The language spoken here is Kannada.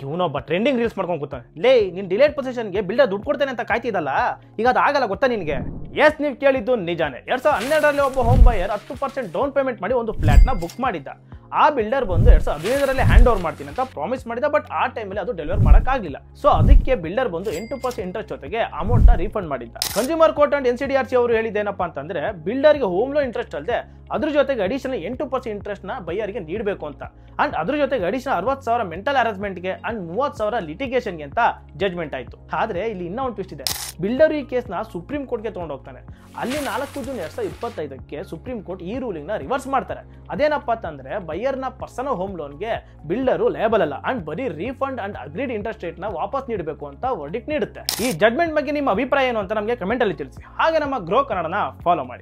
ಇವನೊಬ್ಬ ಟ್ರೆಂಡಿಂಗ್ ರೀಲ್ಸ್ ಮಾಡ್ಕೊಂಡು ಕೂತಾನೆ. ಲೇ ನೀನ್ ಡಿಲೇಟ್ ಪೊಸಿಷನ್ಗೆ ಬಿಲ್ಡರ್ ದುಡ್ಡು ಕೊಡ್ತೇನೆ ಅಂತ ಕಾಯ್ತಿದ್ದಲ್ಲ, ಈಗ ಅದು ಆಗಲ್ಲ ಗೊತ್ತಾ ನಿನ್ಗೆ? ಎಸ್, ನೀವು ಕೇಳಿದ್ದು ನಿಜಾನೇ. 2012ರಲ್ಲಿ ಒಬ್ಬ ಹೋಮ್ ಬಯರ್ 10% ಡೌನ್ ಪೇಮೆಂಟ್ ಮಾಡಿ ಒಂದು ಫ್ಲಾಟ್ನ ಬುಕ್ ಮಾಡಿದ್ದ. ಆ ಬಿಲ್ಡರ್ ಬಂದು 2015ರಲ್ಲಿ ಹ್ಯಾಂಡ್ ಓವರ್ ಮಾಡ್ತೀನಿ ಅಂತ ಪ್ರಾಮಿಸ್ ಮಾಡಿದ. ಬಟ್ ಆ ಟೈಮಲ್ಲಿ ಅದು ಡೆಲಿವರ್ ಮಾಡೋಕ್ಕಾಗಲಿಲ್ಲ. ಸೊ ಅದಕ್ಕೆ ಬಿಲ್ಡರ್ ಬಂದು 8% ಇಂಟ್ರೆಸ್ಟ್ ಜೊತೆಗೆ ಅಮೌಂಟ್ನ ರೀಫಂಡ್ ಮಾಡಿದ್ದ. ಕನ್ಸ್ಯೂಮರ್ ಕೋರ್ಟ್ ಅಂಡ್ NCDRC ಅವರು ಹೇಳಿದ್ದೇನಪ್ಪ ಅಂತಂದ್ರೆ, ಬಿಲ್ಡರ್ಗೆ ಹೋಮ್ ಲೋನ್ ಇಂಟ್ರೆಸ್ಟ್ ಅಲ್ಲದೆ ಅದ್ರ ಜೊತೆಗೆ ಅಡಿಷನಲ್ 8% ಇಂಟ್ರೆಸ್ಟ್ ನ ಬೈಯರ್ಗೆ ನೀಡಬೇಕು ಅಂತ. ಅಂಡ್ ಅದ್ರ ಜೊತೆಗೆ ಅಡಿಷನಲ್ 60,000 ಮೆಂಟಲ್ ಹರಾಸ್ಮೆಂಟ್ಗೆ ಅಂಡ್ 30,000 ಲಿಟಿಗೇಷನ್ಗೆ ಅಂತ ಜಜ್ಮೆಂಟ್ ಆಯ್ತು. ಆದ್ರೆ ಇಲ್ಲಿ ಇನ್ನೂ ಒಂದು ಟ್ವಿಸ್ಟ್ ಇದೆ. ಬಿಲ್ಡರ್ ಈ ಕೇಸ್ನ ಸುಪ್ರೀಂ ಕೋರ್ಟ್ಗೆ ತಗೊಂಡು ಹೋಗ್ತಾನೆ. ಅಲ್ಲಿ 4 ಜೂನ್ 2025ಕ್ಕೆ ಸುಪ್ರೀಂ ಕೋರ್ಟ್ ಈ ರೂಲಿಂಗ್ ನ ರಿವರ್ಸ್ ಮಾಡ್ತಾರೆ. ಅದೇನಪ್ಪ ಅಂತಂದ್ರೆ, ಬೈಯರ್ನ ಪರ್ಸನಲ್ ಹೋಮ್ ಲೋನ್ಗೆ ಬಿಲ್ಡರು ಲೇಬಲ್ ಅಲ್ಲ ಅಂಡ್ ಬರೀ refund and agreed interest rate ನ ವಾಪಸ್ ನೀಡಬೇಕು ಅಂತ ವರ್ಡಿಕ್ಟ್ ನೀಡುತ್ತೆ. ಈ ಜಡ್ಮೆಂಟ್ ಬಗ್ಗೆ ನಿಮ್ಮ ಅಭಿಪ್ರಾಯ ಏನು ಅಂತ ನಮಗೆ ಕಮೆಂಟ್ ಅಲ್ಲಿ ತಿಳಿಸಿ. ಹಾಗೆ ನಮ್ಮ ಗ್ರೋ ಕನ್ನಡನ ಫಾಲೋ ಮಾಡಿ.